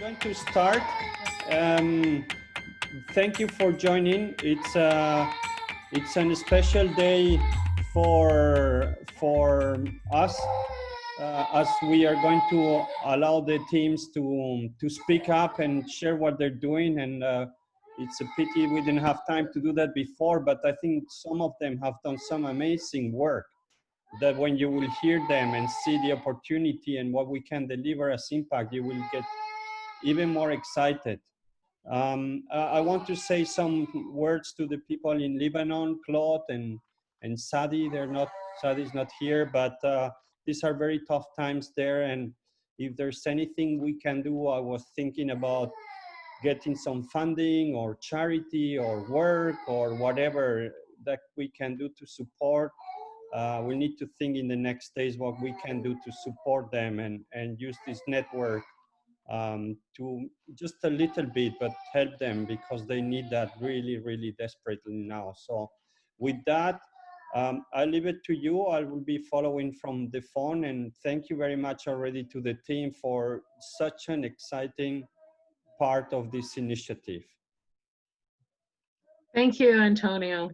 going to start. Thank you for joining. It's a special day for us, as we are going to allow the teams to speak up and share what they're doing. And it's a pity we didn't have time to do that before, but I think some of them have done some amazing work that when you will hear them and see the opportunity and what we can deliver as impact, you will get even more excited. I want to say some words to the people in Lebanon, Claude and Sadi. Sadi's not here, but these are very tough times there. And if there's anything we can do, I was thinking about getting some funding or charity or work or whatever that we can do to support. We need to think in the next days what we can do to support them and use this network to just a little bit, but help them because they need that really, really desperately now. So with that, I'll leave it to you. I will be following from the phone, and thank you very much already to the team for such an exciting part of this initiative. Thank you, Antonio.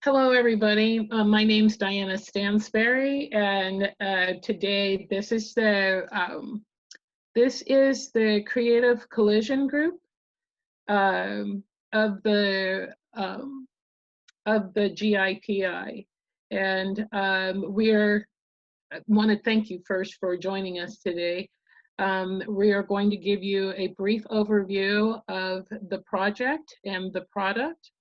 Hello, everybody. My name's Diana Stansberry, and today this is the Creative Collision Group of the GIPI, and want to thank you first for joining us today. We are going to give you a brief overview of the project and the product,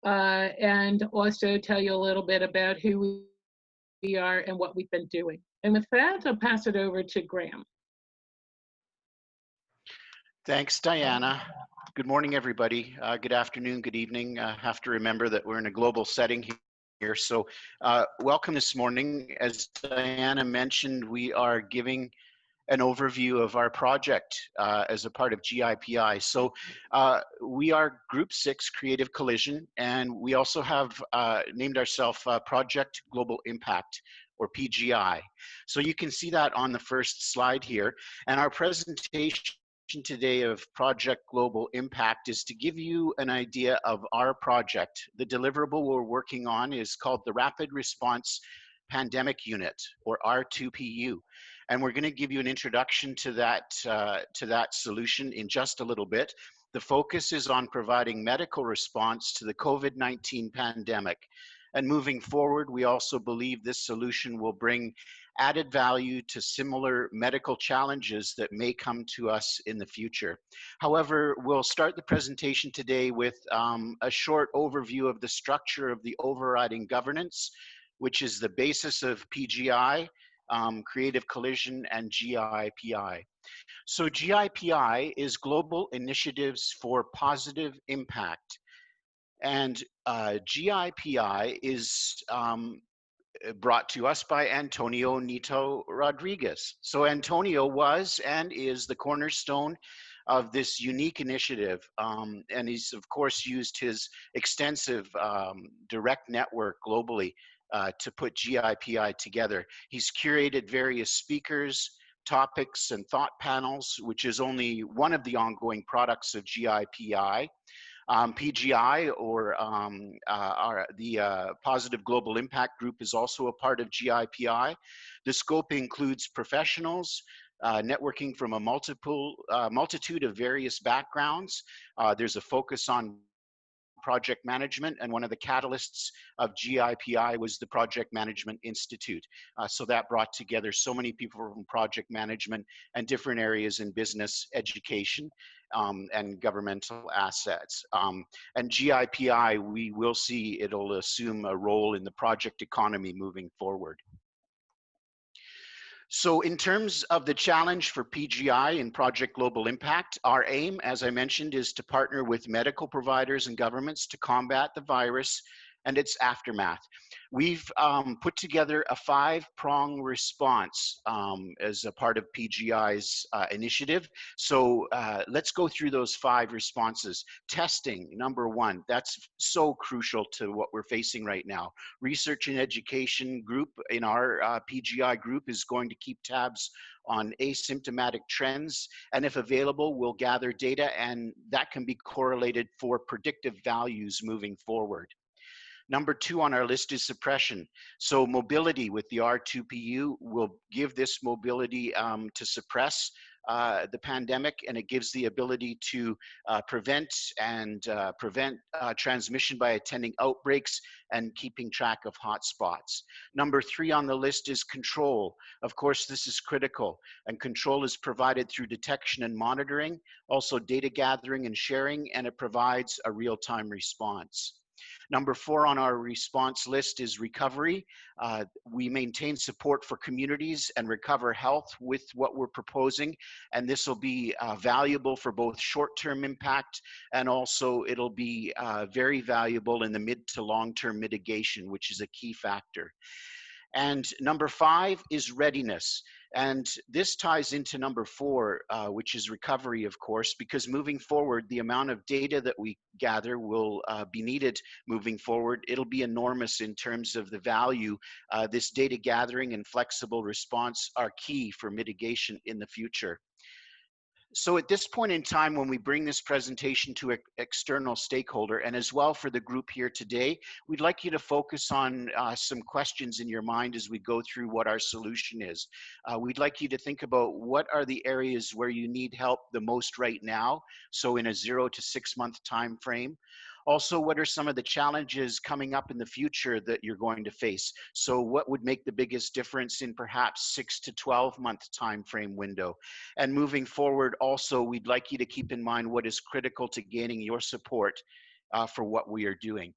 and also tell you a little bit about who we are and what we've been doing. And with that, I'll pass it over to Graham. Thanks, Diana. Good morning, everybody. Good afternoon, good evening. I have to remember that we're in a global setting here. So welcome this morning. As Diana mentioned, we are giving an overview of our project as a part of GIPI. So we are Group 6 Creative Collision, and we also have named ourselves Project Global Impact, or PGI. So you can see that on the first slide here. And our presentation today of Project Global Impact is to give you an idea of our project. The deliverable we're working on is called the Rapid Response Pandemic Unit, or R2PU. And we're going to give you an introduction to that solution in just a little bit. The focus is on providing medical response to the COVID-19 pandemic. And moving forward, we also believe this solution will bring added value to similar medical challenges that may come to us in the future. However, we'll start the presentation today with a short overview of the structure of the overriding governance, which is the basis of PGI, Creative Collision, and GIPI. So GIPI is Global Initiatives for Positive Impact. And GIPI is brought to us by Antonio Nieto-Rodriguez. So Antonio was and is the cornerstone of this unique initiative. And he's, of course, used his extensive direct network globally to put GIPI together. He's curated various speakers, topics, and thought panels, which is only one of the ongoing products of GIPI. PGI, or the Positive Global Impact Group, is also a part of GIPI. The scope includes professionals, networking from a multitude of various backgrounds. There's a focus on project management, and one of the catalysts of GIPI was the Project Management Institute. So that brought together so many people from project management and different areas in business, education, and governmental assets. And GIPI, we will see it'll assume a role in the project economy moving forward. So in terms of the challenge for PGI and Project Global Impact, our aim, as I mentioned, is to partner with medical providers and governments to combat the virus and its aftermath. We've put together a 5-prong response as a part of PGI's initiative. So let's go through those 5 responses. Testing, number 1, that's so crucial to what we're facing right now. Research and education group in our PGI group is going to keep tabs on asymptomatic trends, and if available, we'll gather data, and that can be correlated for predictive values moving forward. Number 2 on our list is suppression. So mobility with the R2PU will give this mobility to suppress the pandemic, and it gives the ability to prevent transmission by attending outbreaks and keeping track of hotspots. Number 3 on the list is control. Of course, this is critical, and control is provided through detection and monitoring, also data gathering and sharing, and it provides a real-time response. Number 4 on our response list is recovery. We maintain support for communities and recover health with what we're proposing, and this will be valuable for both short-term impact, and also it'll be very valuable in the mid to long-term mitigation, which is a key factor. And number 5 is readiness. And this ties into number 4, which is recovery, of course, because moving forward, the amount of data that we gather will be needed moving forward. It'll be enormous in terms of the value. This data gathering and flexible response are key for mitigation in the future. So at this point in time, when we bring this presentation to an external stakeholder, and as well for the group here today, we'd like you to focus on some questions in your mind as we go through what our solution is. We'd like you to think about what are the areas where you need help the most right now, so in a 0 to 6 month time frame. Also, what are some of the challenges coming up in the future that you're going to face? So what would make the biggest difference in perhaps 6 to 12 month time frame window? And moving forward, also, we'd like you to keep in mind what is critical to gaining your support for what we are doing.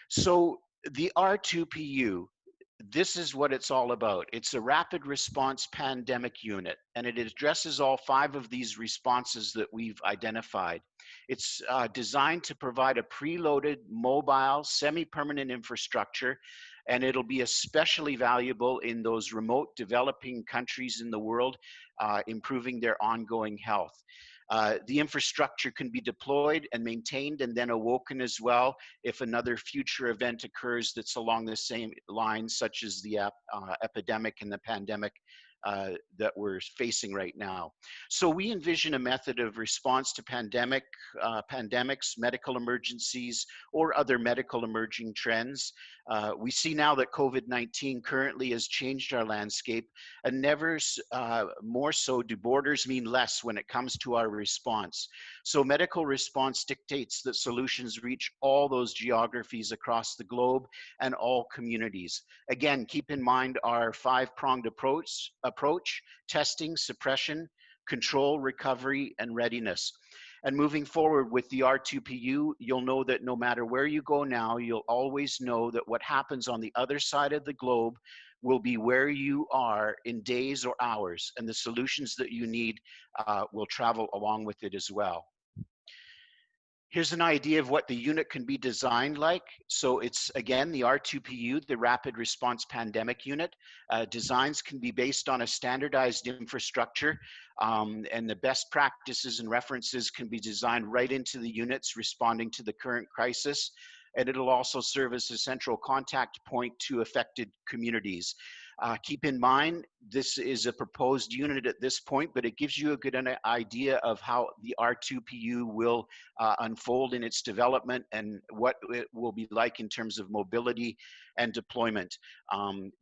So the R2PU, this is what it's all about. It's a rapid response pandemic unit, and it addresses all 5 of these responses that we've identified. It's designed to provide a preloaded, mobile, semi-permanent infrastructure, and it'll be especially valuable in those remote developing countries in the world, improving their ongoing health. The infrastructure can be deployed and maintained and then awoken as well if another future event occurs that's along the same lines, such as the epidemic and the pandemic that we're facing right now. So we envision a method of response to pandemics, medical emergencies, or other medical emerging trends. We see now that COVID-19 currently has changed our landscape, and never more so do borders mean less when it comes to our response. So medical response dictates that solutions reach all those geographies across the globe and all communities. Again, keep in mind our 5-pronged approach: testing, suppression, control, recovery, and readiness. And moving forward with the R2PU, you'll know that no matter where you go now, you'll always know that what happens on the other side of the globe will be where you are in days or hours, and the solutions that you need will travel along with it as well. Here's an idea of what the unit can be designed like. So it's, again, the R2PU, the Rapid Response Pandemic Unit. Designs can be based on a standardized infrastructure, and the best practices and references can be designed right into the units responding to the current crisis. And it'll also serve as a central contact point to affected communities. Keep in mind, this is a proposed unit at this point, but it gives you a good idea of how the R2PU will unfold in its development and what it will be like in terms of mobility and deployment.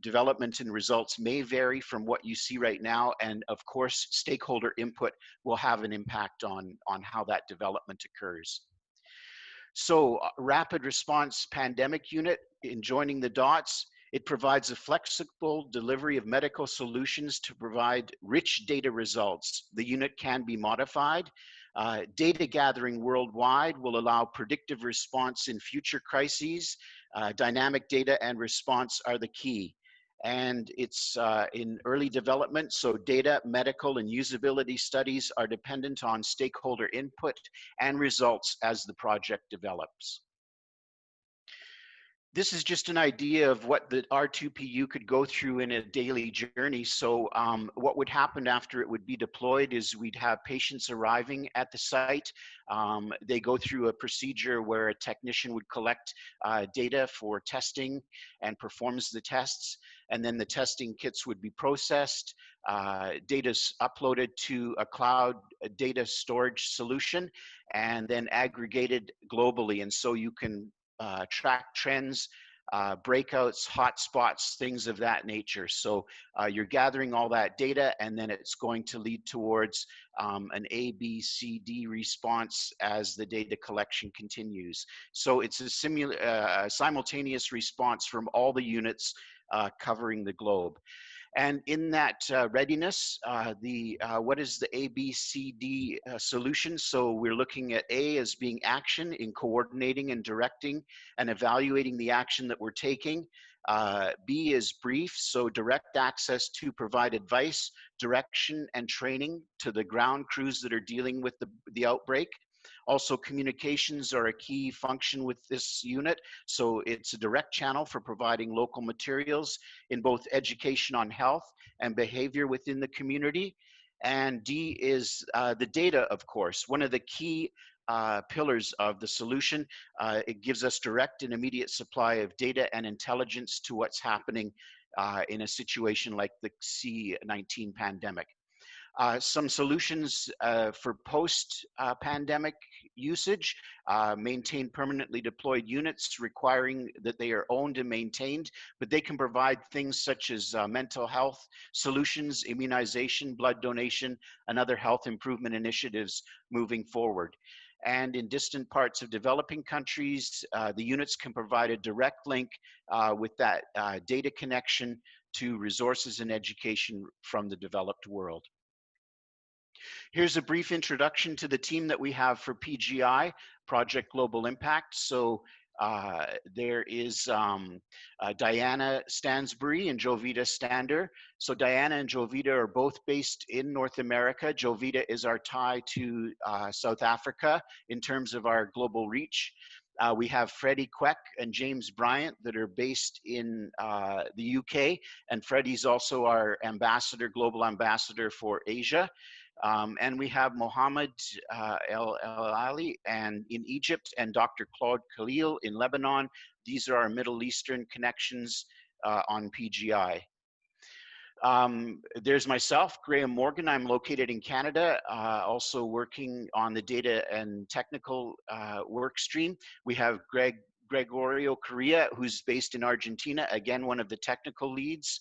Development and results may vary from what you see right now, and of course, stakeholder input will have an impact on how that development occurs. So, Rapid Response Pandemic Unit, in joining the dots, it provides a flexible delivery of medical solutions to provide rich data results. The unit can be modified. Data gathering worldwide will allow predictive response in future crises. Dynamic data and response are the key. And it's in early development, so data, medical, and usability studies are dependent on stakeholder input and results as the project develops. This is just an idea of what the R2PU could go through in a daily journey. So what would happen after it would be deployed is we'd have patients arriving at the site. They go through a procedure where a technician would collect data for testing and performs the tests. And then the testing kits would be processed. Data's uploaded to a cloud data storage solution and then aggregated globally. And so you can track trends, breakouts, hotspots, things of that nature. So you're gathering all that data, and then it's going to lead towards an A, B, C, D response as the data collection continues. So it's a simultaneous response from all the units covering the globe. And in that readiness, what is the A, B, C, D solution? So we're looking at A as being action in coordinating and directing and evaluating the action that we're taking. B is brief, so direct access to provide advice, direction, and training to the ground crews that are dealing with the outbreak. Also, communications are a key function with this unit. So it's a direct channel for providing local materials in both education on health and behavior within the community. And D is the data, of course. One of the key pillars of the solution. It gives us direct and immediate supply of data and intelligence to what's happening in a situation like the C-19 pandemic. Some solutions for post-pandemic usage, maintain permanently deployed units requiring that they are owned and maintained, but they can provide things such as mental health solutions, immunization, blood donation, and other health improvement initiatives moving forward. And in distant parts of developing countries, the units can provide a direct link with that data connection to resources and education from the developed world. Here's a brief introduction to the team that we have for PGI, Project Global Impact. So there is Diana Stansbury and Jovita Stander. So Diana and Jovita are both based in North America. Jovita is our tie to South Africa in terms of our global reach. We have Freddie Queck and James Bryant that are based in the UK, and Freddie's also our ambassador, global ambassador for Asia. And we have Mohammed El Ali and in Egypt, and Dr. Claude Khalil in Lebanon. These are our Middle Eastern connections on PGI. There's myself, Graham Morgan. I'm located in Canada, also working on the data and technical work stream. We have Gregorio Correa, who's based in Argentina, again, one of the technical leads.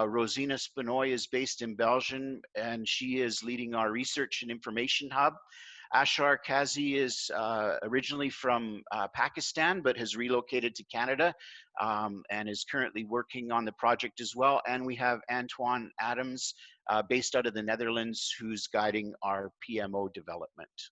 Rosina Spinoy is based in Belgium, and she is leading our research and information hub. Ashar Kazi is originally from Pakistan, but has relocated to Canada and is currently working on the project as well. And we have Antoine Adams, based out of the Netherlands, who's guiding our PMO development.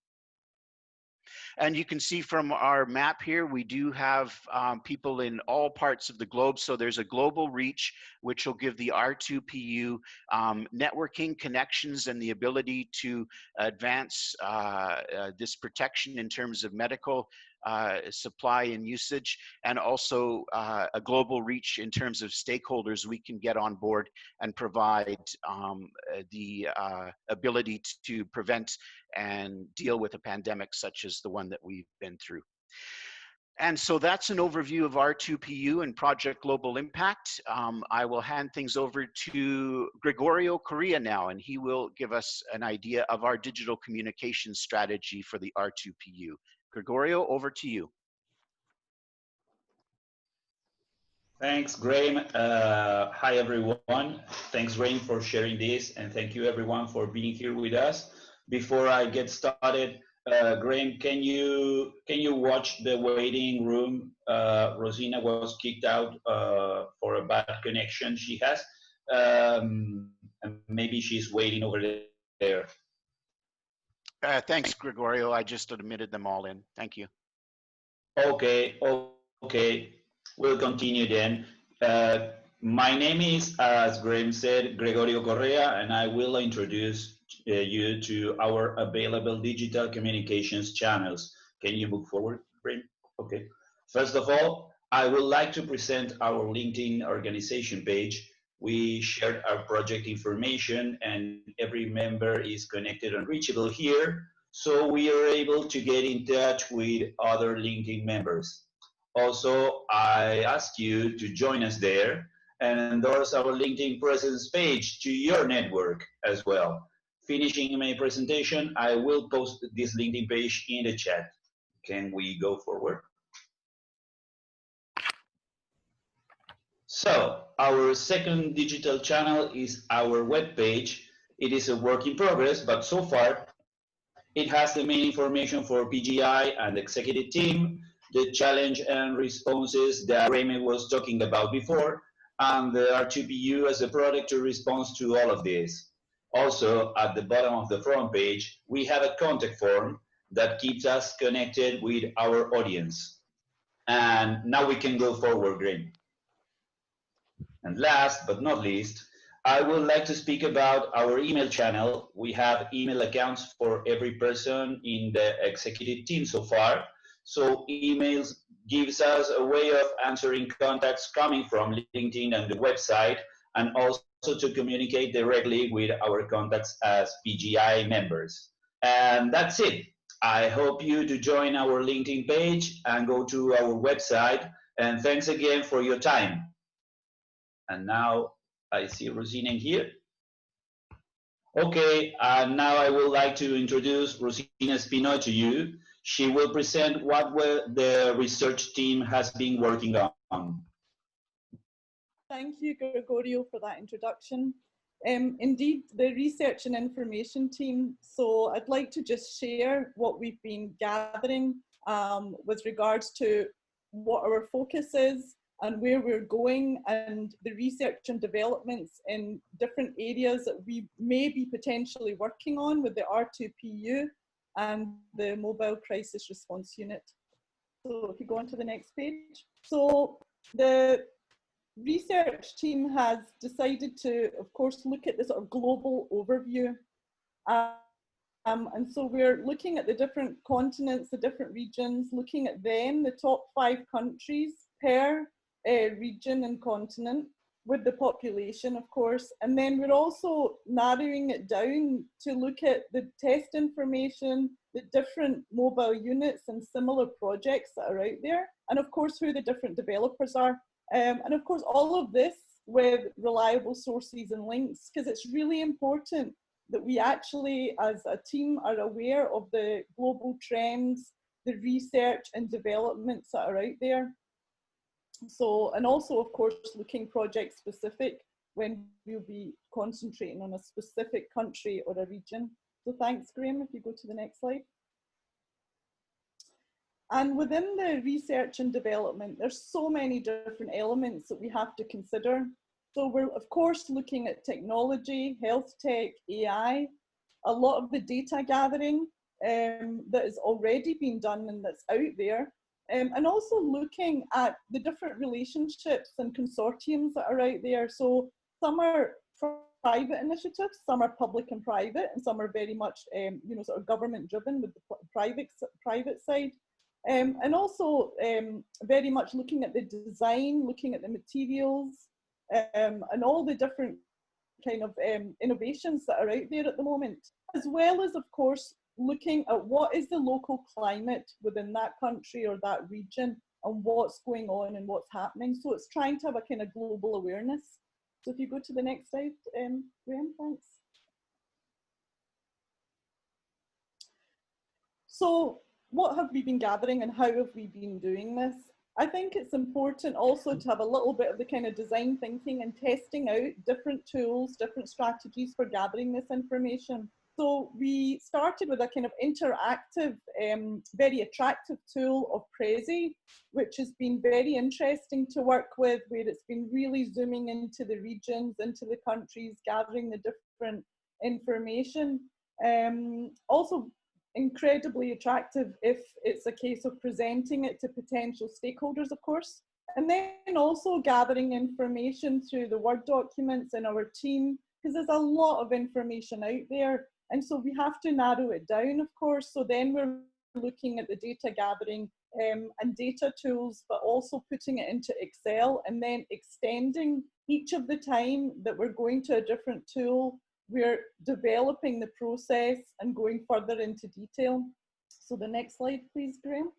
And you can see from our map here, we do have people in all parts of the globe. So there's a global reach, which will give the R2PU networking connections and the ability to advance this protection in terms of medical supply and usage, and also a global reach in terms of stakeholders we can get on board and provide the ability to prevent and deal with a pandemic such as the one that we've been through. And so that's an overview of R2PU and Project Global Impact. I will hand things over to Gregorio Correa now, and he will give us an idea of our digital communication strategy for the R2PU. Gregorio, over to you. Thanks, Graham. Hi, everyone. Thanks, Graham, for sharing this, and thank you, everyone, for being here with us. Before I get started, Graham, can you watch the waiting room? Rosina was kicked out for a bad connection she has, and maybe she's waiting over there. Thanks, Gregorio. I just admitted them all in. Thank you. Okay. We'll continue then. My name is, as Graham said, Gregorio Correa, and I will introduce you to our available digital communications channels. Can you move forward, Graham? Okay. First of all, I would like to present our LinkedIn organization page. We shared our project information and every member is connected and reachable here. So we are able to get in touch with other LinkedIn members. Also, I ask you to join us there and endorse our LinkedIn presence page to your network as well. Finishing my presentation, I will post this LinkedIn page in the chat. Can we go forward? So our second digital channel is our web page. It is a work in progress, but so far it has the main information for PGI and the executive team, the challenge and responses that Raymond was talking about before, and the R2PU as a product to respond to all of this. Also, at the bottom of the front page, we have a contact form that keeps us connected with our audience. And now we can go forward, Graham. And last but not least, I would like to speak about our email channel. We have email accounts for every person in the executive team so far. So emails gives us a way of answering contacts coming from LinkedIn and the website, and also to communicate directly with our contacts as PGI members. And that's it. I hope you to join our LinkedIn page and go to our website. And thanks again for your time. And now I see Rosina here. Okay, now I would like to introduce Rosina Spino to you. She will present what the research team has been working on. Thank you, Gregorio, for that introduction. Indeed, the research and information team. So I'd like to just share what we've been gathering with regards to what our focus is and where we're going, and the research and developments in different areas that we may be potentially working on with the R2PU and the Mobile Crisis Response Unit. So if you go on to the next page. So the research team has decided to, of course, look at the sort of global overview. And so we're looking at the different continents, the different regions, looking at them, the top 5 countries per region and continent with the population, of course. And then we're also narrowing it down to look at the test information, the different mobile units and similar projects that are out there, and of course who the different developers are. And of course all of this with reliable sources and links, because it's really important that we actually as a team are aware of the global trends, the research and developments that are out there. So, and also of course looking project specific when we'll be concentrating on a specific country or a region. So thanks, Graham. If you go to the next slide. And within the research and development, there's so many different elements that we have to consider. So we're of course looking at technology, health tech, AI, a lot of the data gathering that has already been done and that's out there. And also looking at the different relationships and consortiums that are out there. So some are private initiatives, some are public and private, and some are very much, you know, sort of government driven with the private side. And also very much looking at the design, looking at the materials, and all the different kind of innovations that are out there at the moment, as well as, of course, looking at what is the local climate within that country or that region and what's going on and what's happening. So it's trying to have a kind of global awareness. So if you go to the next slide, Graham, thanks. So what have we been gathering and how have we been doing this? I think it's important also to have a little bit of the kind of design thinking and testing out different tools, different strategies for gathering this information. So we started with a kind of interactive, very attractive tool of Prezi, which has been very interesting to work with, where it's been really zooming into the regions, into the countries, gathering the different information. Also incredibly attractive if it's a case of presenting it to potential stakeholders, of course. And then also gathering information through the Word documents in our team, because there's a lot of information out there. And so we have to narrow it down, of course. So then we're looking at the data gathering and data tools, but also putting it into Excel and then extending each of the time that we're going to a different tool, we're developing the process and going further into detail. So the next slide, please, Graham.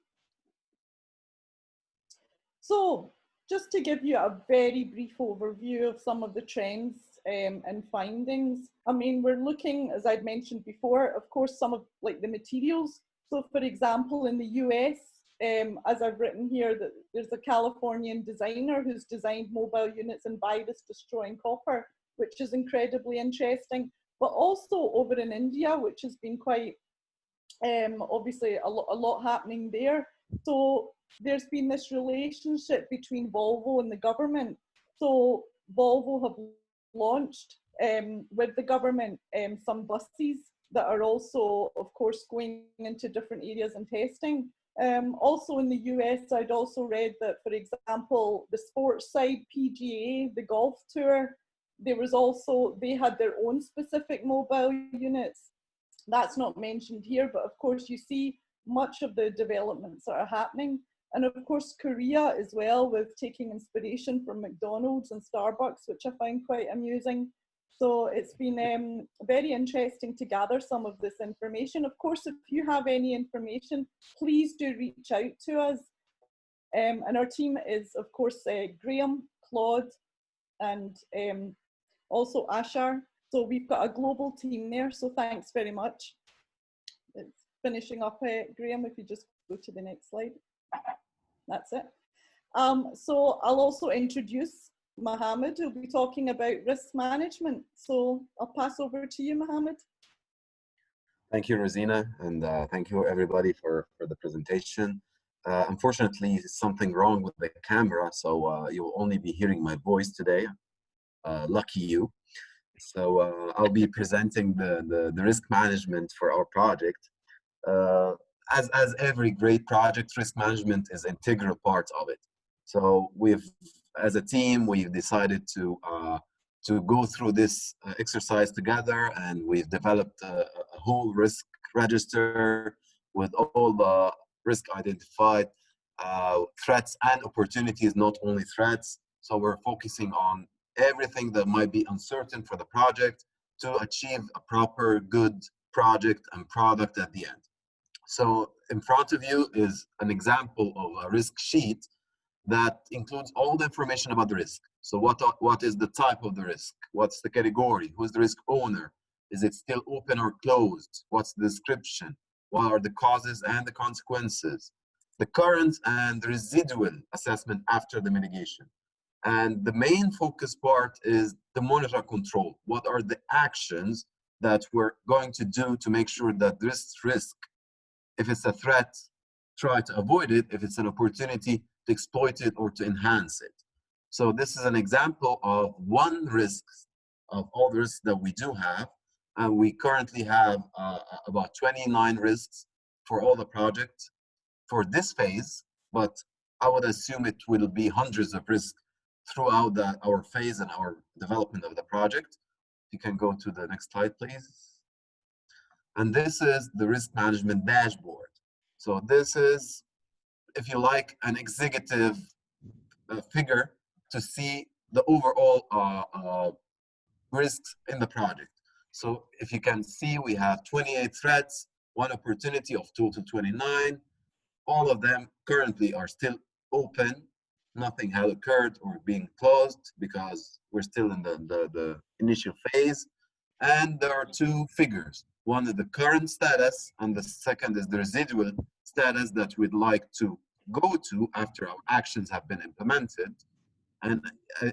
So just to give you a very brief overview of some of the trends and findings. I mean, we're looking, as I'd mentioned before, of course, some of like the materials. So for example, in the US, as I've written here, that there's a Californian designer who's designed mobile units in virus destroying copper, which is incredibly interesting. But also over in India, which has been quite, obviously a lot happening there. So there's been this relationship between Volvo and the government. So Volvo have launched with the government some buses that are also, of course, going into different areas and testing. Also in the US, I'd also read that, for example, the sports side, PGA, the golf tour, there was also, they had their own specific mobile units. That's not mentioned here, but of course you see much of the developments that are happening. And of course, Korea as well, with taking inspiration from McDonald's and Starbucks, which I find quite amusing. So it's been very interesting to gather some of this information. Of course, if you have any information, please do reach out to us. And our team is, of course, Graham, Claude, and also Ashar. So we've got a global team there. So thanks very much. It's finishing up, Graham, if you just go to the next slide. That's it. So I'll also introduce Mohammed, who'll be talking about risk management. So I'll pass over to you, Mohammed. Thank you, Rosina, and thank you everybody for the presentation. Unfortunately, something wrong with the camera, so you'll only be hearing my voice today. Lucky you. So I'll be presenting the risk management for our project. As every great project, risk management is an integral part of it. So as a team, we've decided to go through this exercise together, and we've developed a whole risk register with all the risk identified, threats and opportunities, not only threats. So we're focusing on everything that might be uncertain for the project to achieve a proper, good project and product at the end. So in front of you is an example of a risk sheet that includes all the information about the risk. So what is the type of the risk? What's the category? Who's the risk owner? Is it still open or closed? What's the description? What are the causes and the consequences? The current and residual assessment after the mitigation. And the main focus part is the monitor control. What are the actions that we're going to do to make sure that this risk, if it's a threat, try to avoid it. If it's an opportunity, to exploit it or to enhance it. So this is an example of one risk of all the risks that we do have. And we currently have about 29 risks for all the projects for this phase, but I would assume it will be hundreds of risks throughout our phase and our development of the project. You can go to the next slide, please. And this is the risk management dashboard. So this is, if you like, an executive figure to see the overall risks in the project. So if you can see, we have 28 threats, one opportunity of total 29. All of them currently are still open. Nothing has occurred or being closed because we're still in the initial phase. And there are two figures. One is the current status, and the second is the residual status that we'd like to go to after our actions have been implemented. And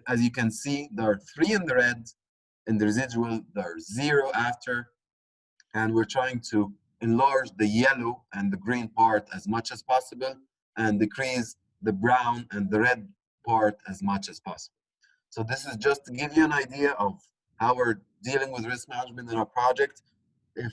as you can see, there are 3 in the red. In the residual, there are 0 after. And we're trying to enlarge the yellow and the green part as much as possible and decrease the brown and the red part as much as possible. So this is just to give you an idea of how we're dealing with risk management in our project. If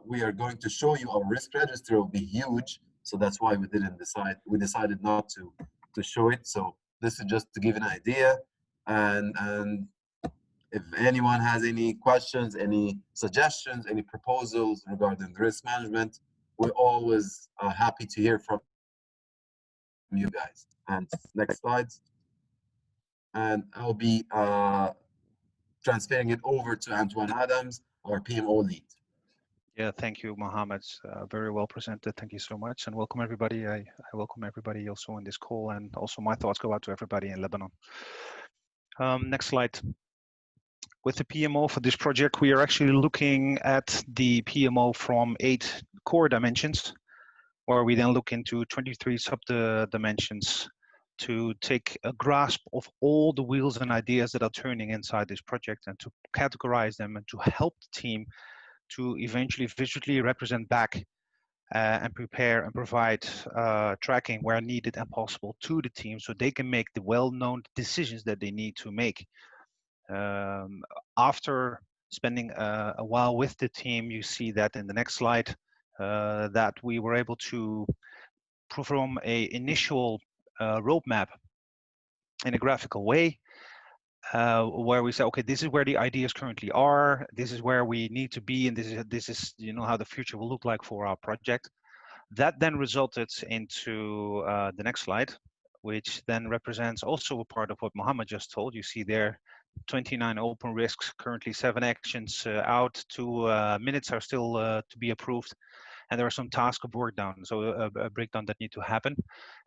we are going to show you our risk register, it will be huge. So that's why we decided not to show it. So this is just to give an idea. And if anyone has any questions, any suggestions, any proposals regarding risk management, we're always happy to hear from you guys. And next slides. And I'll be transferring it over to Antoine Adams, our PMO lead. Yeah, thank you, Mohammed. Very well presented. Thank you so much, and welcome everybody. I welcome everybody also on this call, and also my thoughts go out to everybody in Lebanon. Next slide. With the PMO for this project, we are actually looking at the PMO from 8 core dimensions, where we then look into 23 sub-dimensions to take a grasp of all the wheels and ideas that are turning inside this project, and to categorize them and to help the team to eventually visually represent back and prepare and provide tracking where needed and possible to the team, so they can make the well-known decisions that they need to make. After spending a while with the team, you see that in the next slide that we were able to perform an initial roadmap in a graphical way, where we say, okay, this is where the ideas currently are, this is where we need to be, and this is how the future will look like for our project. That then resulted into the next slide, which then represents also a part of what Mohammed just told. You see there 29 open risks, currently 7 actions out, 2 minutes are still to be approved, and there are some tasks of work down, so a breakdown that need to happen.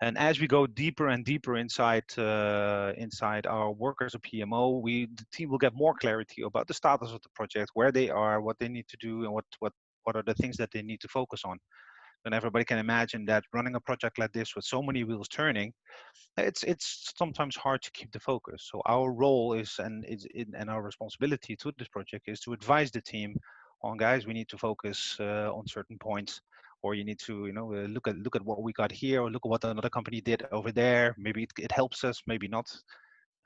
And as we go deeper and deeper inside our work as a PMO, the team will get more clarity about the status of the project, where they are, what they need to do, and what are the things that they need to focus on. And everybody can imagine that running a project like this with so many wheels turning, it's sometimes hard to keep the focus. So our role is, and our responsibility to this project is to advise the team on, guys, we need to focus on certain points, or you need to look at what we got here, or look at what another company did over there. Maybe it helps us, maybe not.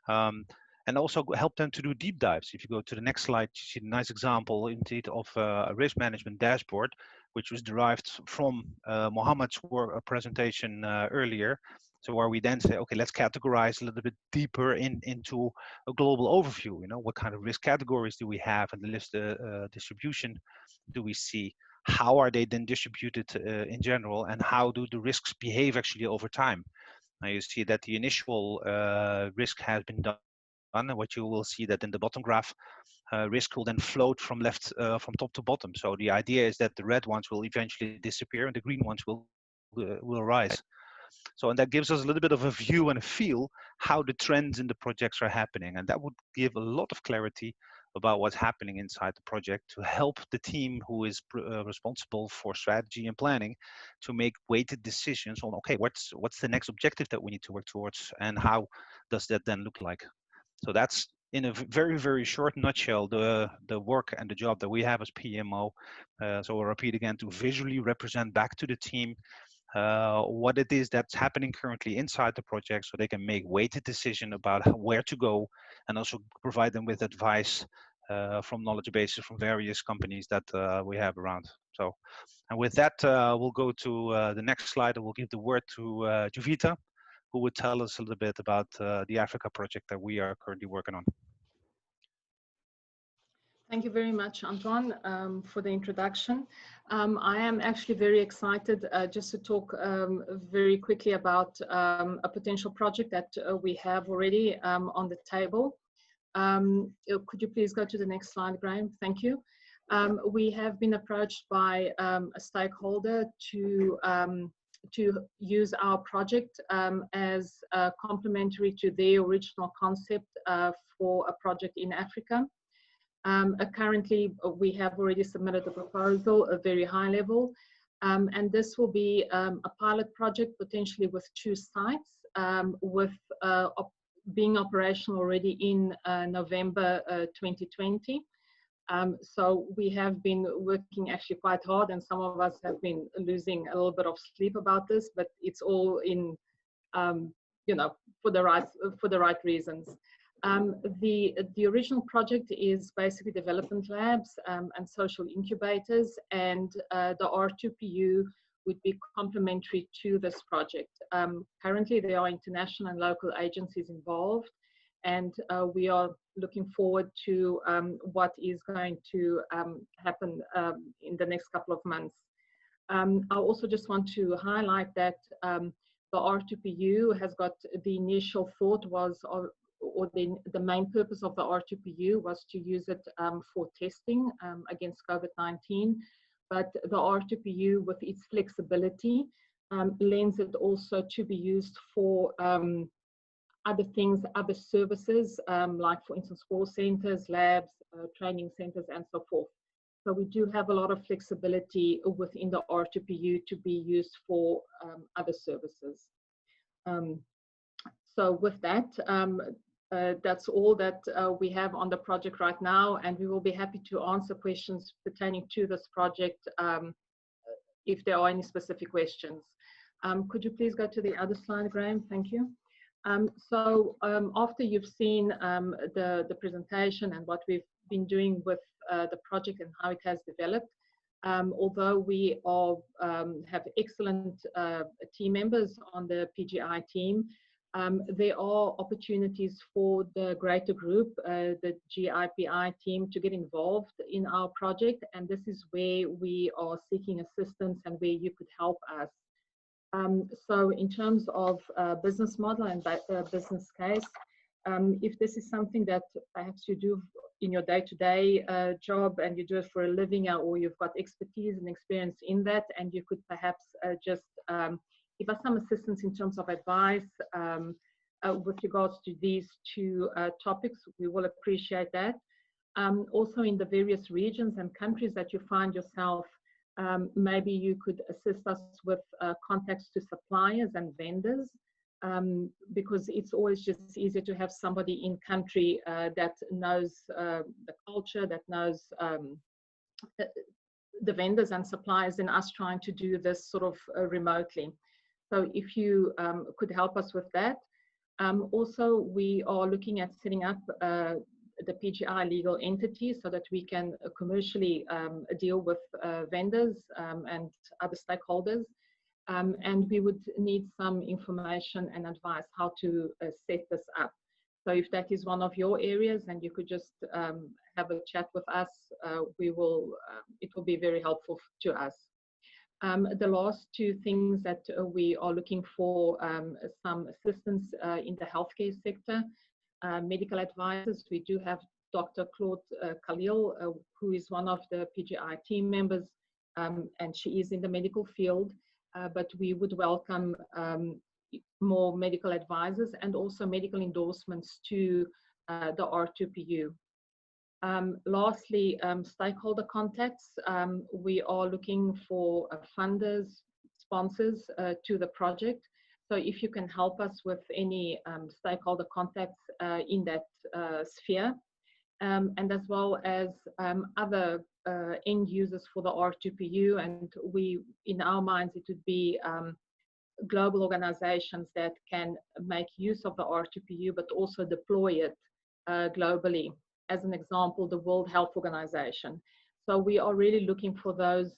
And also help them to do deep dives. If you go to the next slide, you see a nice example indeed of a risk management dashboard, which was derived from Mohammed's presentation earlier. So where we then say, okay, let's categorize a little bit deeper into a global overview. What kind of risk categories do we have, and the list distribution do we see? How are they then distributed in general, and how do the risks behave actually over time? Now you see that the initial risk has been done, and what you will see that in the bottom graph, risk will then float from top to bottom. So the idea is that the red ones will eventually disappear and the green ones will rise. So, and that gives us a little bit of a view and a feel how the trends in the projects are happening, and that would give a lot of clarity about what's happening inside the project to help the team who is responsible for strategy and planning to make weighted decisions on, okay, what's the next objective that we need to work towards, and how does that then look like? So that's, in a very, very short nutshell, the work and the job that we have as PMO. So I'll repeat again, to visually represent back to the team what it is that's happening currently inside the project, so they can make weighted decision about where to go, and also provide them with advice from knowledge bases from various companies that we have around. So, and with that, we'll go to the next slide, and we'll give the word to Juvita, who would tell us a little bit about the Africa project that we are currently working on. Thank you very much, Antoine, for the introduction. I am actually very excited just to talk very quickly about a potential project that we have already on the table. Could you please go to the next slide, Graham? Thank you. We have been approached by a stakeholder to use our project as complementary to their original concept for a project in Africa. Currently, we have already submitted a proposal, a very high level, and this will be a pilot project potentially with 2 sites, with being operational already in November 2020. So we have been working actually quite hard, and some of us have been losing a little bit of sleep about this, but it's all in, for the right reasons. The original project is basically development labs and social incubators, and the R2PU would be complementary to this project. Currently, there are international and local agencies involved, and we are looking forward to what is going to happen in the next couple of months. I also just want to highlight that The R2PU has got, the initial thought was, or the main purpose of the R2PU was to use it for testing against COVID-19. But the R2PU, with its flexibility, lends it also to be used for other things, other services, like for instance, call centers, labs, training centers, and so forth. So we do have a lot of flexibility within the R2PU to be used for other services. So with that, that's all that we have on the project right now, and we will be happy to answer questions pertaining to this project if there are any specific questions. Could you please go to the other slide, Graham? Thank you. After you've seen the presentation and what we've been doing with the project and how it has developed, although we are, have excellent team members on the PGI team, there are opportunities for the greater group, the GIPI team, to get involved in our project, and this is where we are seeking assistance and where you could help us. So in terms of business model and business case, if this is something that perhaps you do in your day-to-day job and you do it for a living, or you've got expertise and experience in that, and you could perhaps just give us some assistance in terms of advice with regards to these two topics, we will appreciate that. Also in the various regions and countries that you find yourself, maybe you could assist us with contacts to suppliers and vendors, because it's always just easier to have somebody in country that knows the culture, that knows the vendors and suppliers, than us trying to do this sort of remotely. So if you could help us with that. Also, we are looking at setting up the PGI legal entity so that we can commercially deal with vendors and other stakeholders. And we would need some information and advice how to set this up. So if that is one of your areas and you could just have a chat with us, it will be very helpful to us. The last two things that we are looking for some assistance in the healthcare sector. Medical advisors, we do have Dr. Claude Khalil, who is one of the PGI team members, and she is in the medical field, but we would welcome more medical advisors and also medical endorsements to the R2PU. Lastly, stakeholder contacts. We are looking for funders, sponsors to the project. So if you can help us with any stakeholder contacts in that sphere, and as well as other end users for the R2PU, and in our minds, it would be global organizations that can make use of the R2PU, but also deploy it globally. As an example, the World Health Organization. So we are really looking for those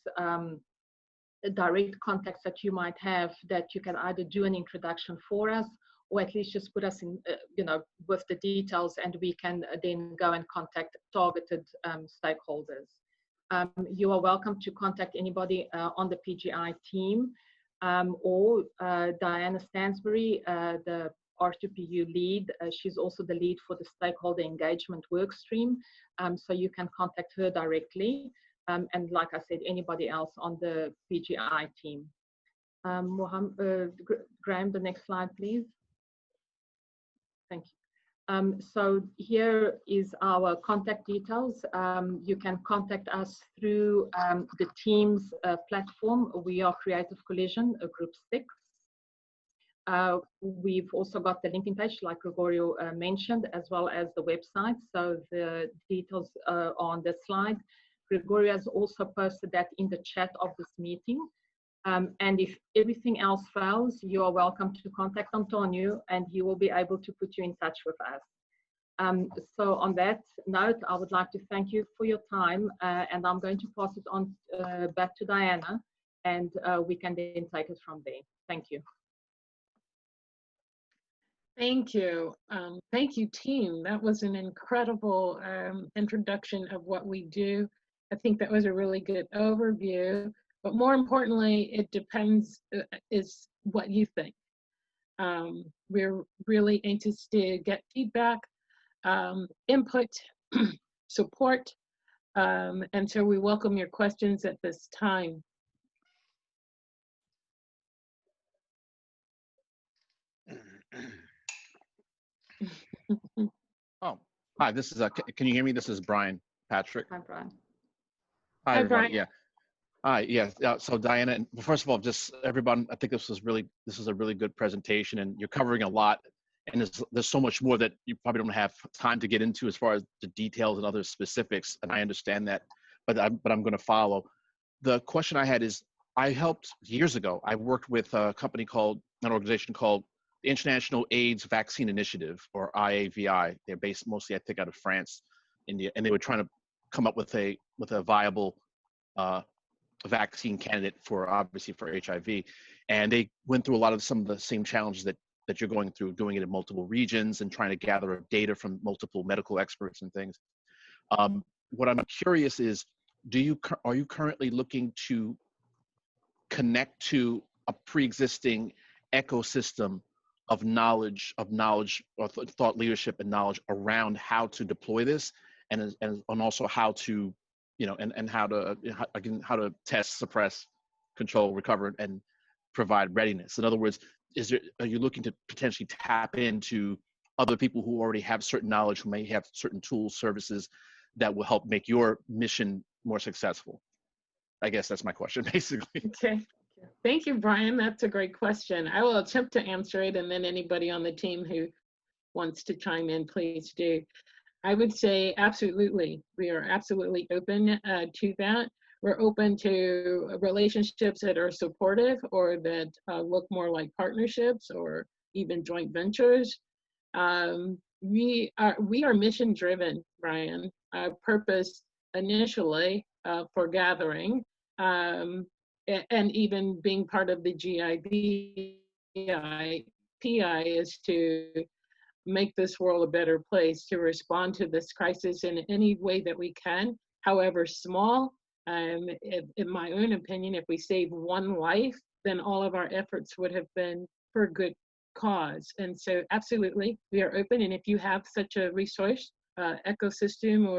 direct contacts that you might have, that you can either do an introduction for us, or at least just put us in, with the details, and we can then go and contact targeted stakeholders. You are welcome to contact anybody on the PGI team, or Diana Stansbury, the R2PU lead. She's also the lead for the stakeholder engagement workstream, so you can contact her directly. And like I said, anybody else on the PGI team. Graham, the next slide, please. Thank you. So here is our contact details. You can contact us through the Teams platform. We are Creative Collision, Group 6. We've also got the LinkedIn page, like Gregorio mentioned, as well as the website. So the details are on the slide. Gregorio has also posted that in the chat of this meeting. And if everything else fails, you are welcome to contact Antonio, and he will be able to put you in touch with us. So on that note, I would like to thank you for your time, and I'm going to pass it on back to Diana, and we can then take it from there. Thank you. Thank you. Thank you, team. That was an incredible introduction of what we do. I think that was a really good overview, but more importantly, it depends is what you think. We're really anxious to get feedback, input, support, and so we welcome your questions at this time. Oh, hi, this is, can you hear me? This is Brian Patrick. Hi, Brian. Hi, Hi, everybody. Brian. Yeah. Hi, yes. So Diana, and first of all, just everyone, I think this is a really good presentation, and you're covering a lot. And there's so much more that you probably don't have time to get into as far as the details and other specifics. And I understand that, but I'm going to follow. The question I had is, I helped years ago. I worked with an organization called the International AIDS Vaccine Initiative, or IAVI. They're based mostly, I think, out of France, India, and they were trying to come up with a viable vaccine candidate for HIV. And they went through some of the same challenges that you're going through, doing it in multiple regions and trying to gather data from multiple medical experts and things. What I'm curious is, are you currently looking to connect to a pre-existing ecosystem of knowledge or thought leadership and knowledge around how to deploy this, and also how to, and how to test, suppress, control, recover, and provide readiness? In other words, are you looking to potentially tap into other people who already have certain knowledge, who may have certain tools, services that will help make your mission more successful? I guess that's my question, basically. Okay. Thank you, Brian. That's a great question. I will attempt to answer it, and then anybody on the team who wants to chime in, please do. I would say absolutely. We are absolutely open to that. We're open to relationships that are supportive or that look more like partnerships or even joint ventures. We are mission driven, Brian. Our purpose initially for gathering and even being part of the GIBI PI is to make this world a better place, to respond to this crisis in any way that we can, however small. In my own opinion, if we save one life, then all of our efforts would have been for good cause. And so absolutely, we are open. And if you have such a resource, ecosystem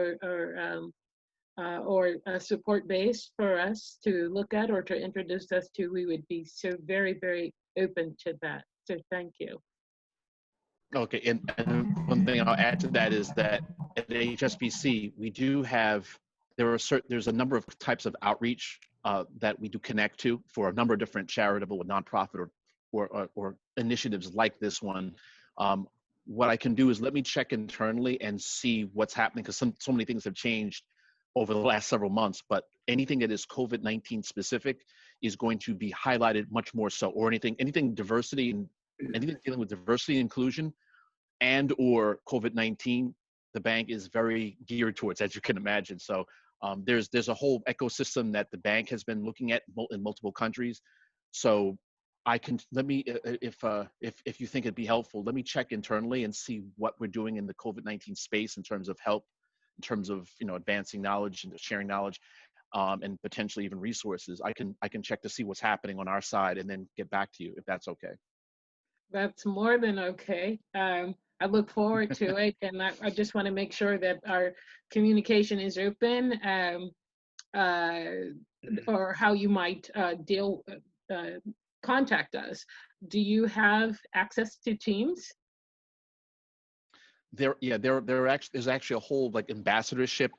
or a support base for us to look at or to introduce us to, we would be so very, very open to that. So thank you. Okay, and one thing I'll add to that is that at HSBC, we do have, there's a number of types of outreach that we do connect to for a number of different charitable or nonprofit or initiatives like this one. What I can do is let me check internally and see what's happening, because so many things have changed over the last several months, but anything that is COVID-19 specific is going to be highlighted much more so, or anything diversity and anything dealing with diversity and inclusion and or COVID-19, the bank is very geared towards, as you can imagine. So there's a whole ecosystem that the bank has been looking at in multiple countries. So I can, if you think it'd be helpful, let me check internally and see what we're doing in the COVID-19 space in terms of help, in terms of advancing knowledge and sharing knowledge, and potentially even resources. I can check to see what's happening on our side and then get back to you if that's okay. That's more than okay. I look forward to it, and I just want to make sure that our communication is open, or how you might contact us. Do you have access to Teams? There's actually a whole ambassadorship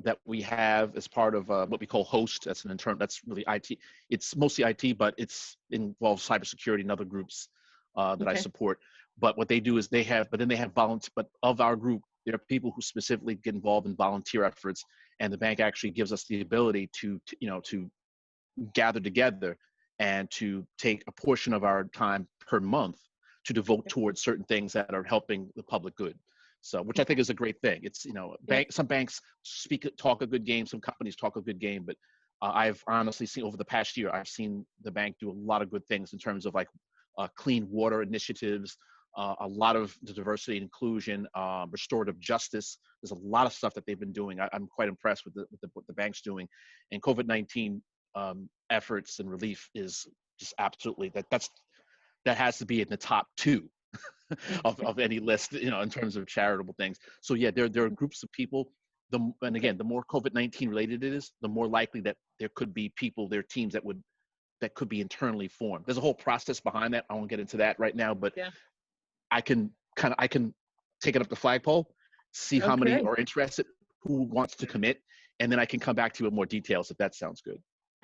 that we have as part of what we call HOST. That's an intern. That's really IT. It's mostly IT, but it's involves cybersecurity and other groups that I support. But what they do is they have volunteers. But of our group, there are people who specifically get involved in volunteer efforts, and the bank actually gives us the ability to gather together and to take a portion of our time per month to devote towards certain things that are helping the public good. So, which I think is a great thing. It's, some banks talk a good game, some companies talk a good game, but I've honestly seen over the past year, I've seen the bank do a lot of good things in terms of clean water initiatives, a lot of the diversity and inclusion, restorative justice. There's a lot of stuff that they've been doing. I'm quite impressed with what the bank's doing. And COVID-19 efforts and relief is just absolutely, that has to be in the top 2 of any list, you know, in terms of charitable things. So yeah, there are groups of people. And again, the more COVID-19 related it is, the more likely that there could be people, there are teams that could be internally formed. There's a whole process behind that. I won't get into that right now, but I can take it up the flagpole, see how many are interested, who wants to commit, and then I can come back to you with more details if that sounds good.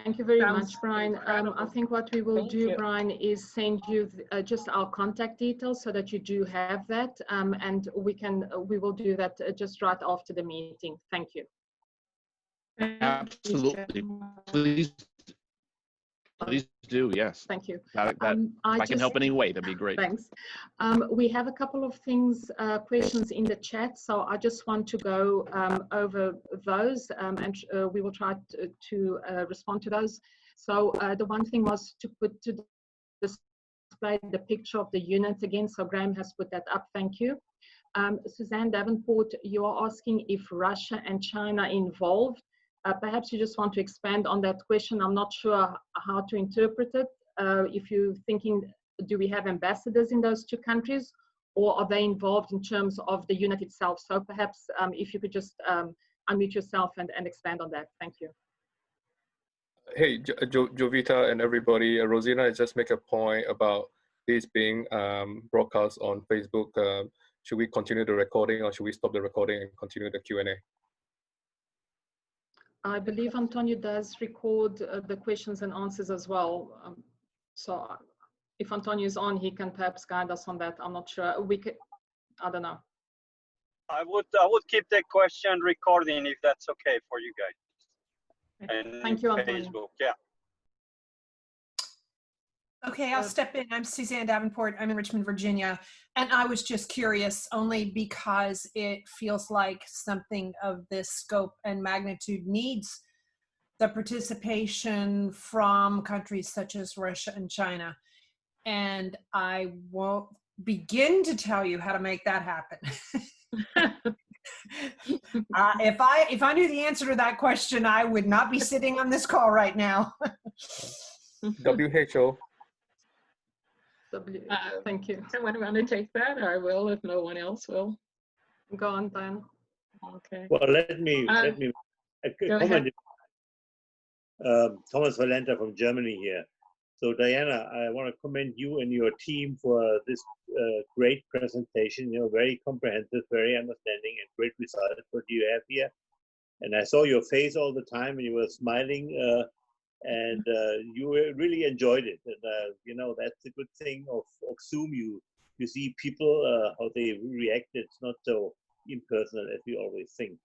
Thank you very much, Brian. I think what we will do, Brian, is send you just our contact details so that you do have that, and we will do that just right after the meeting. Thank you. Absolutely. Please do, yes. Thank you. If I can help in any way, that'd be great. Thanks. We have a couple of questions in the chat, so I just want to go over those, and we will try to respond to those. So the one thing was to display the picture of the unit again. So Graham has put that up. Thank you. Suzanne Davenport, you are asking if Russia and China are involved. Perhaps you just want to expand on that question. I'm not sure how to interpret it. If you're thinking, do we have ambassadors in those 2 countries, or are they involved in terms of the unit itself? So perhaps if you could just unmute yourself and expand on that. Thank you. Hey, Jovita and everybody. Rosina, just make a point about this being broadcast on Facebook. Should we continue the recording, or should we stop the recording and continue the Q&A? I believe Antonio does record the questions and answers as well. So if Antonio is on, he can perhaps guide us on that. I'm not sure. I don't know. I would keep the question recording if that's okay for you guys. And thank you, Antonio. Facebook, yeah. Okay, I'll step in. I'm Suzanne Davenport. I'm in Richmond, Virginia. And I was just curious only because it feels like something of this scope and magnitude needs the participation from countries such as Russia and China. And I won't begin to tell you how to make that happen. If I knew the answer to that question, I would not be sitting on this call right now. WHO. Thank you. Someone want to take that? I will if no one else will. Go on, Dan. Okay. Well, let me comment. Thomas Valenta from Germany here. So Diana, I want to commend you and your team for this great presentation. You know, very comprehensive, very understanding, and great results. What you have here, and I saw your face all the time, and you were smiling. And you really enjoyed it, and you know, that's a good thing of Zoom. You see people how they react. It's not so impersonal as we always think.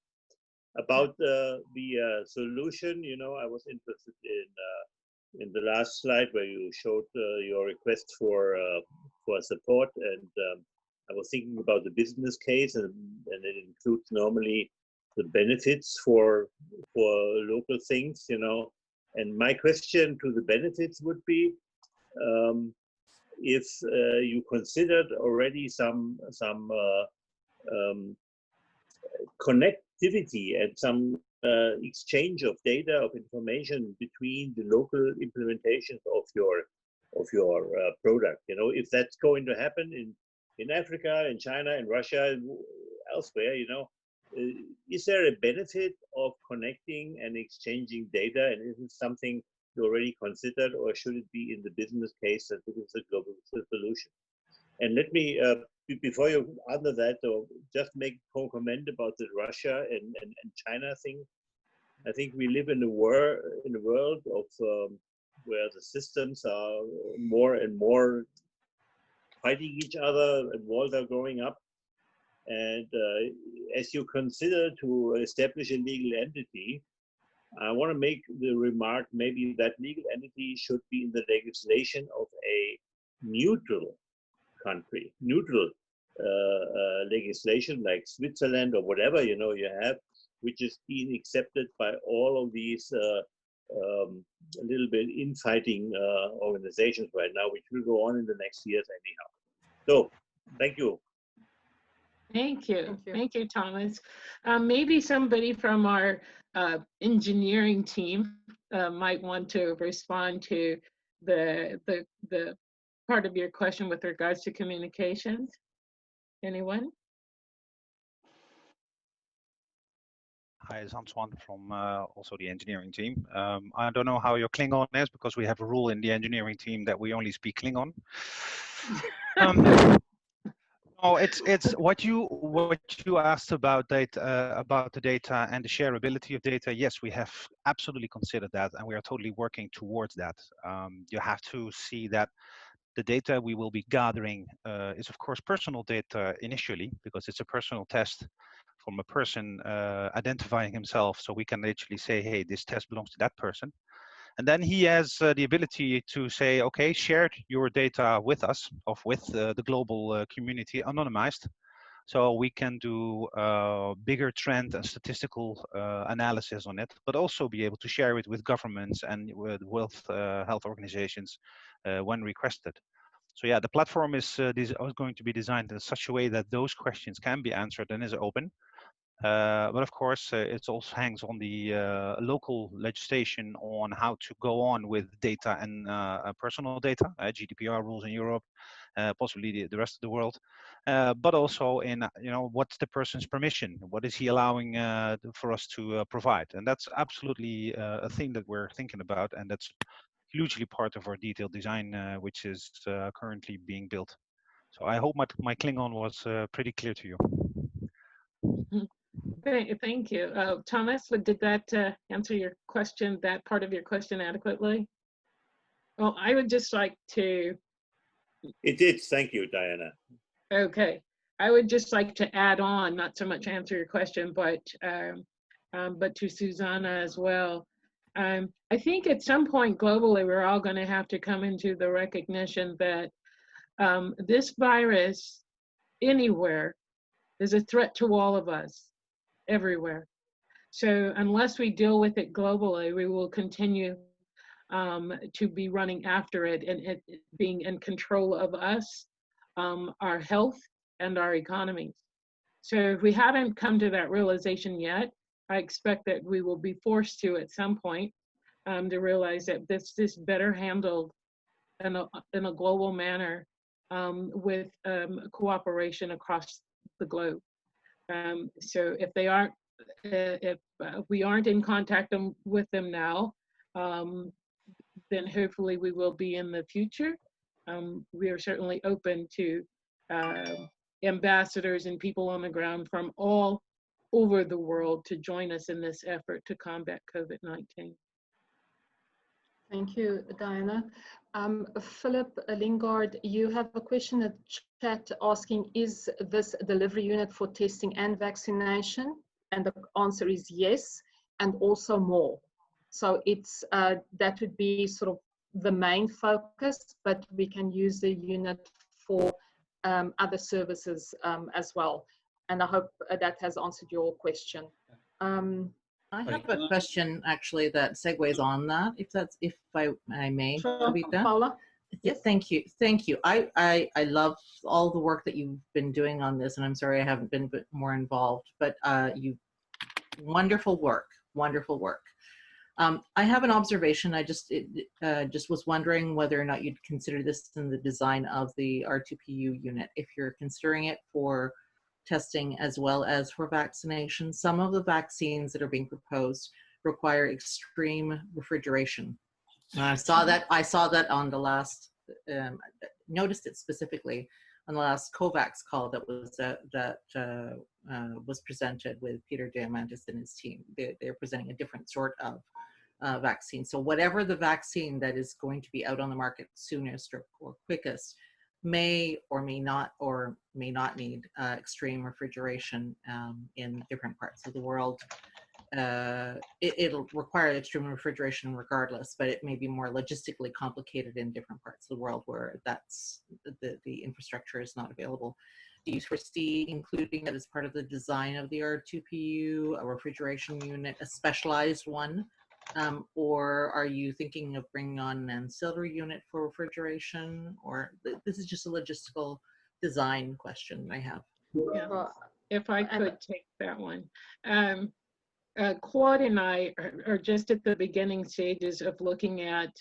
About the solution, you know, I was interested in the last slide where you showed your request for support, and I was thinking about the business case, and it includes normally the benefits for local things, you know. And my question to the benefits would be, if you considered already some connectivity and some exchange of data, of information between the local implementations of your product. You know, if that's going to happen in Africa, in China, in Russia, and elsewhere, you know. Is there a benefit of connecting and exchanging data, and is it something you already considered, or should it be in the business case that it is a global solution? And let me, before you answer that, just make a comment about the Russia and China thing. I think we live in a world of where the systems are more and more fighting each other, and walls are going up. And as you consider to establish a legal entity, I want to make the remark maybe that legal entity should be in the legislation of a neutral country, neutral legislation like Switzerland or whatever, you know, you have, which is being accepted by all of these a little bit infighting organizations right now, which will go on in the next years anyhow. So, thank you. Thank you. Thank you, Thomas. Maybe somebody from our engineering team might want to respond to the part of your question with regards to communications. Anyone? Hi, it's Antoine from also the engineering team. I don't know how your Klingon is because we have a rule in the engineering team that we only speak Klingon. No, it's what you asked about data, about the data and the shareability of data. Yes, we have absolutely considered that, and we are totally working towards that. You have to see that the data we will be gathering is, of course, personal data initially, because it's a personal test from a person identifying himself. So we can literally say, hey, this test belongs to that person. And then he has the ability to say, okay, share your data with us, with the global community, anonymized. So we can do bigger trend and statistical analysis on it, but also be able to share it with governments and with health organizations when requested. So yeah, the platform is going to be designed in such a way that those questions can be answered and is open. But of course, it also hangs on the local legislation on how to go on with data and personal data, GDPR rules in Europe, possibly the rest of the world, but also in what's the person's permission, what is he allowing for us to provide, and that's absolutely a thing that we're thinking about, and that's hugely part of our detailed design, which is currently being built. So I hope my Klingon was pretty clear to you. Thank you. Thomas, did that answer your question, that part of your question adequately? Well, I would just like to... It did. Thank you, Diana. Okay. I would just like to add on, not so much answer your question, but to Susanna as well. I think at some point globally, we're all going to have to come into the recognition that this virus anywhere is a threat to all of us, everywhere. So unless we deal with it globally, we will continue to be running after it and it being in control of us, our health, and our economies. So if we haven't come to that realization yet, I expect that we will be forced to at some point to realize that this is better handled in a global manner with cooperation across the globe. So if they aren't, if we aren't in contact with them now, then hopefully we will be in the future. We are certainly open to ambassadors and people on the ground from all over the world to join us in this effort to combat COVID-19. Thank you, Diana. Philip Lingard, you have a question in the chat asking, is this a delivery unit for testing and vaccination? And the answer is yes, and also more. So it's that would be sort of the main focus, but we can use the unit for other services as well. And I hope that has answered your question. I have a question actually that segues on that, if I may. Sure, Paula. Yes, thank you. I love all the work that you've been doing on this, and I'm sorry I haven't been more involved, but wonderful work. I have an observation. I just was wondering whether or not you'd consider this in the design of the R2PU unit, if you're considering it for testing as well as for vaccination. Some of the vaccines that are being proposed require extreme refrigeration. And I saw that on the last, noticed it specifically on the last COVAX call that was presented with Peter Diamandis and his team. They're presenting a different sort of vaccine. So whatever the vaccine that is going to be out on the market soonest or quickest may or may not need extreme refrigeration in different parts of the world. It'll require extreme refrigeration regardless, but it may be more logistically complicated in different parts of the world where that's the infrastructure is not available. Do you foresee including that as part of the design of the R2PU, a refrigeration unit, a specialized one? Or are you thinking of bringing on an ancillary unit for refrigeration? Or this is just a logistical design question I have. Yeah, if I could take that one. Claude and I are just at the beginning stages of looking at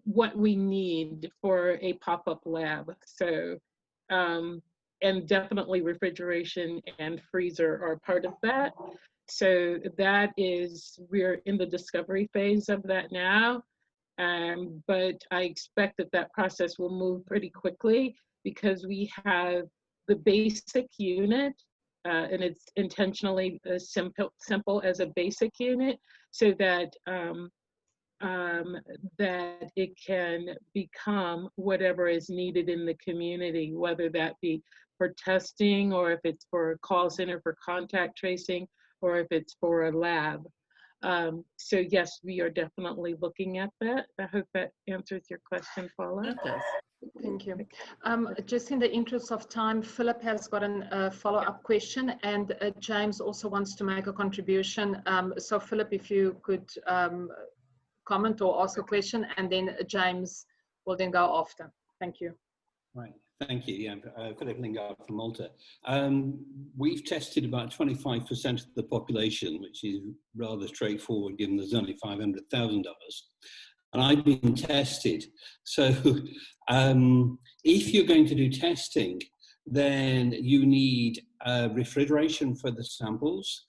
what we need for a pop-up lab. So, and definitely refrigeration and freezer are part of that. So that is, we're in the discovery phase of that now. But I expect that that process will move pretty quickly because we have the basic unit, and it's intentionally simple as a basic unit, so that that it can become whatever is needed in the community, whether that be for testing, or if it's for a call center for contact tracing, or if it's for a lab. So yes, we are definitely looking at that. I hope that answers your question, Paula. It does. Thank you. Just in the interest of time, Philip has got a follow-up question, and James also wants to make a contribution. So Philip, if you could comment or ask a question, and then James will then go after. Thank you. Right, thank you. Yeah, Philip Lingard from Malta. We've tested about 25% of the population, which is rather straightforward given there's only 500,000 of us. And I've been tested. So if you're going to do testing, then you need refrigeration for the samples.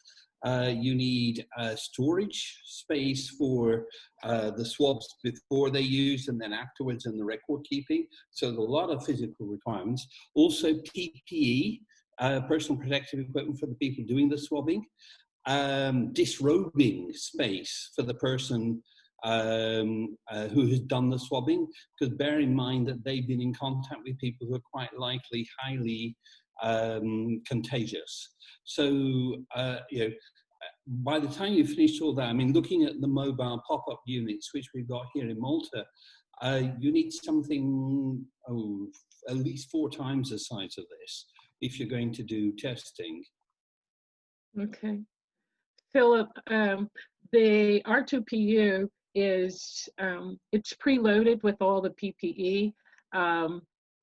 You need storage space for the swabs before they use and then afterwards in the record keeping. So there's a lot of physical requirements. Also PPE, personal protective equipment for the people doing the swabbing. Disrobing space for the person who has done the swabbing, because bear in mind that they've been in contact with people who are quite likely highly contagious. So, you know, by the time you finish all that, I mean, looking at the mobile pop-up units, which we've got here in Malta, you need something, at least 4 times the size of this if you're going to do testing. Okay. Philip, the R2PU is, it's preloaded with all the PPE.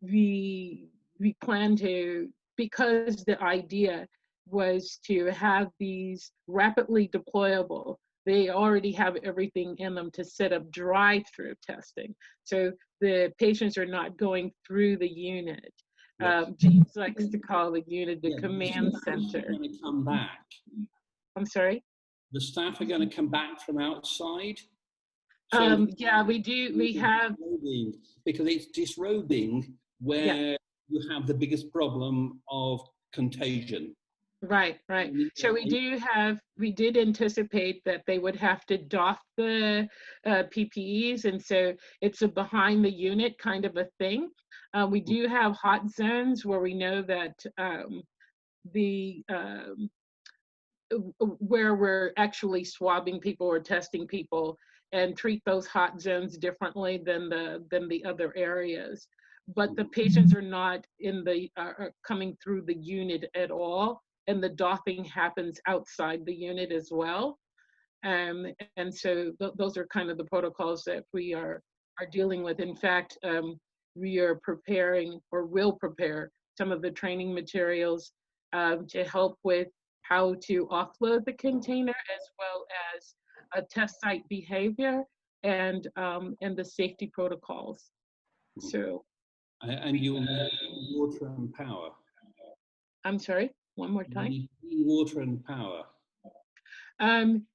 We plan to, because the idea was to have these rapidly deployable, they already have everything in them to set up drive-through testing. So the patients are not going through the unit. James likes to call the unit the command center. Going to come back. I'm sorry? The staff are going to come back from outside. So yeah, we do. We have, because it's disrobing where you have the biggest problem of contagion. Right, right. So we do have, we did anticipate that they would have to doff the PPEs, and so it's a behind the unit kind of a thing. We do have hot zones where we know that where we're actually swabbing people or testing people, and treat those hot zones differently than the other areas. But the patients are not in the coming through the unit at all, and the doffing happens outside the unit as well. And so those are kind of the protocols that we are dealing with. In fact, we are preparing, or will prepare, some of the training materials to help with how to offload the container, as well as a test site behavior and the safety protocols. So. And you'll need water and power. I'm sorry, one more time. You need water and power.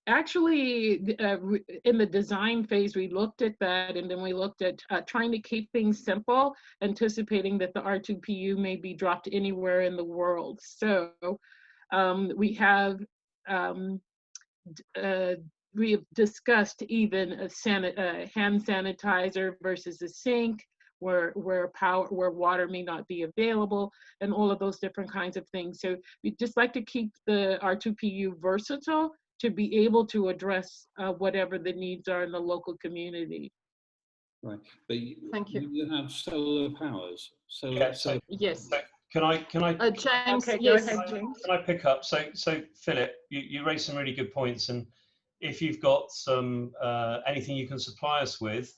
Actually, in the design phase, we looked at that, and then we looked at trying to keep things simple, anticipating that the R2PU may be dropped anywhere in the world. So we have discussed even a hand sanitizer versus a sink, where water may not be available, and all of those different kinds of things. So we just like to keep the R2PU versatile to be able to address whatever the needs are in the local community. Right, but thank you. You have solar powers. Yes. Can I? James, okay, yes. go ahead, James. Can I pick up? So Philip, you raised some really good points, and if you've got some anything you can supply us with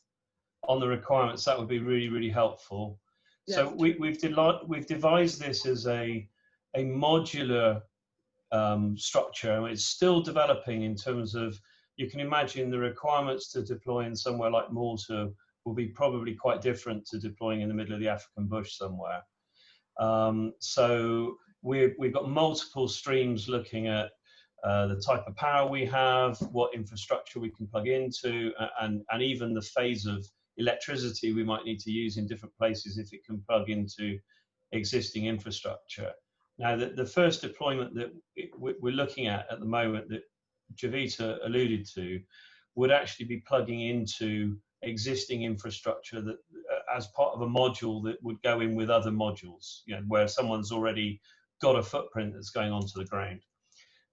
on the requirements, that would be really, really helpful. Yes, so we've devised this as a modular structure. It's still developing in terms of, you can imagine the requirements to deploy in somewhere like Malta will be probably quite different to deploying in the middle of the African bush somewhere. So we've got multiple streams looking at the type of power we have, what infrastructure we can plug into, and even the phase of electricity we might need to use in different places if it can plug into existing infrastructure. Now, the first deployment that we're looking at the moment that Jovita alluded to would actually be plugging into existing infrastructure that as part of a module that would go in with other modules, you know, where someone's already got a footprint that's going onto the ground.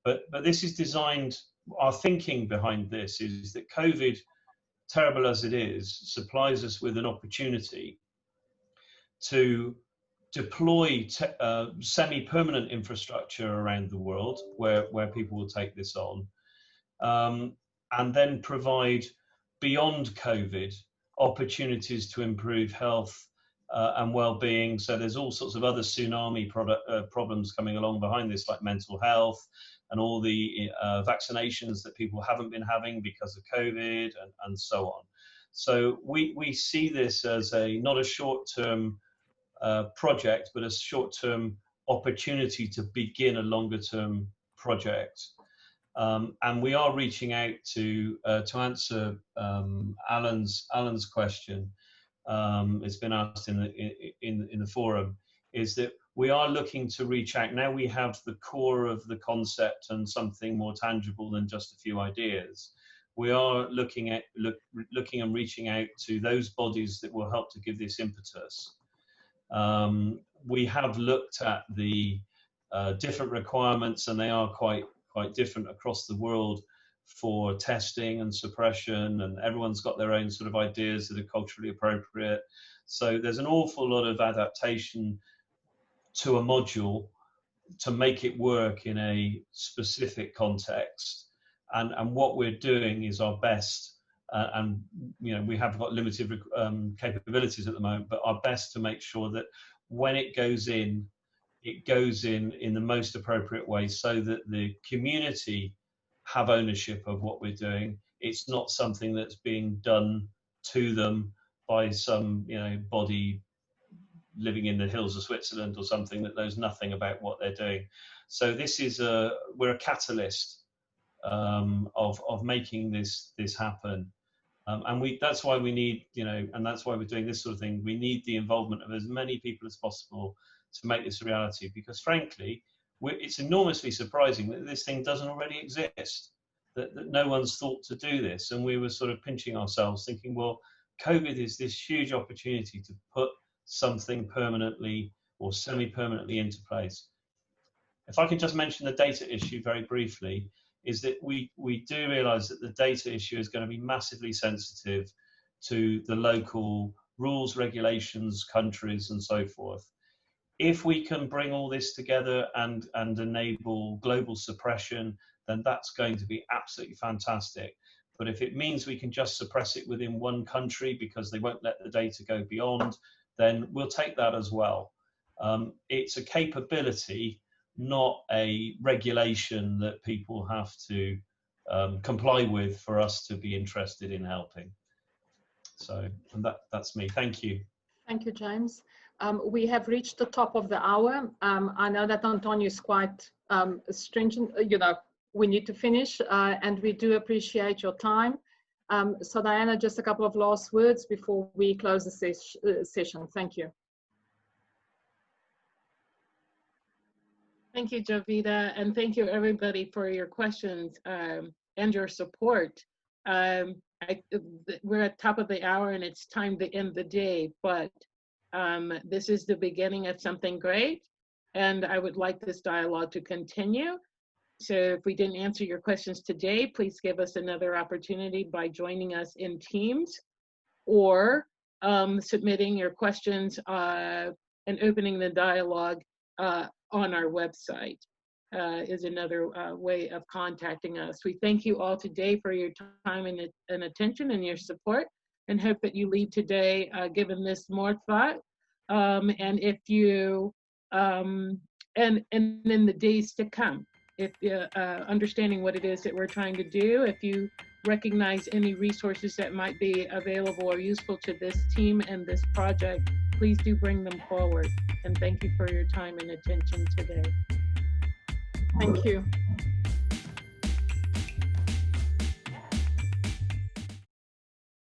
But this is designed, our thinking behind this is that COVID, terrible as it is, supplies us with an opportunity to deploy semi-permanent infrastructure around the world where people will take this on, and then provide beyond COVID opportunities to improve health and well-being. So there's all sorts of other tsunami problems coming along behind this, like mental health and all the vaccinations that people haven't been having because of COVID and so on. So we see this as not a short-term project, but a short-term opportunity to begin a longer-term project. And we are reaching out to answer Alan's question. It's been asked in the forum. Is that we are looking to reach out. Now we have the core of the concept and something more tangible than just a few ideas. We are looking and reaching out to those bodies that will help to give this impetus. We have looked at the different requirements, and they are quite different across the world for testing and suppression, and everyone's got their own sort of ideas that are culturally appropriate. So there's an awful lot of adaptation to a module to make it work in a specific context. And what we're doing is our best, and you know, we have got limited capabilities at the moment, but our best to make sure that when it goes in the most appropriate way, so that the community have ownership of what we're doing. It's not something that's being done to them by some, you know, body living in the hills of Switzerland or something that knows nothing about what they're doing. So this is we're a catalyst of making this happen. And that's why we need, you know, and that's why we're doing this sort of thing. We need the involvement of as many people as possible to make this a reality, because frankly, it's enormously surprising that this thing doesn't already exist, that no one's thought to do this. And we were sort of pinching ourselves thinking, well, COVID is this huge opportunity to put something permanently or semi-permanently into place. If I can just mention the data issue very briefly, is that we do realize that the data issue is going to be massively sensitive to the local rules, regulations, countries, and so forth. If we can bring all this together and enable global suppression, then that's going to be absolutely fantastic. But if it means we can just suppress it within one country because they won't let the data go beyond, then we'll take that as well. It's a capability, not a regulation that people have to comply with for us to be interested in helping. So, and that's me. Thank you. Thank you, James. We have reached the top of the hour. I know that Antonio is quite stringent, you know, we need to finish, and we do appreciate your time. So Diana, just a couple of last words before we close the session. Thank you. Thank you, Jovita, and thank you everybody for your questions and your support. We're at top of the hour and it's time to end the day, but this is the beginning of something great, and I would like this dialogue to continue. So if we didn't answer your questions today, please give us another opportunity by joining us in Teams, or submitting your questions and opening the dialogue on our website is another way of contacting us. We thank you all today for your time and attention and your support, and hope that you leave today given this more thought. And if you, and in the days to come, if understanding what it is that we're trying to do, if you recognize any resources that might be available or useful to this team and this project, please do bring them forward. And thank you for your time and attention today. Thank you.